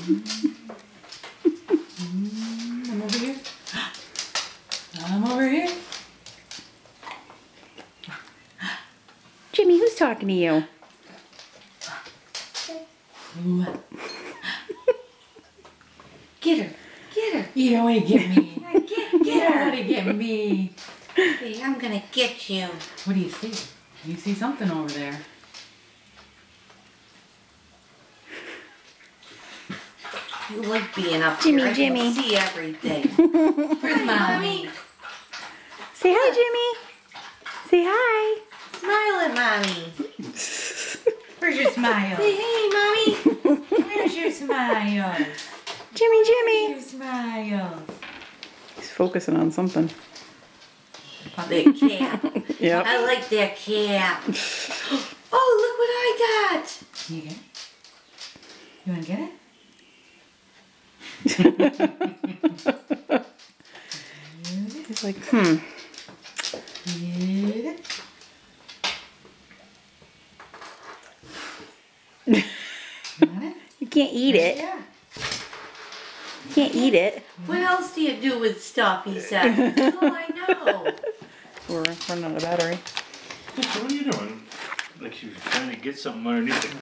I'm over here. I'm over here. Jimmy, who's talking to you? Ooh. Get her. Get her. You don't want to get me. Get You don't her. want to get me. Hey, I'm gonna get you. What do you see? You see something over there. You like being up Jimmy, here. I Jimmy. can see everything. Where's Hi, Mommy? Say hi, Jimmy. Say hi. Smile at mommy. Where's your smile? Say hey, mommy. Where's your smile? Jimmy, Jimmy. Your smile. He's focusing on something. The cap. Yep. I like that cap. Oh, look what I got. You get it? You want to get it? He's like, Get it? You want it? You can't eat it. Yeah. You can't eat it. What else do you do with stuff, he said. That's all I know. We're running out of battery. What are you doing? Like she was trying to get something underneath it.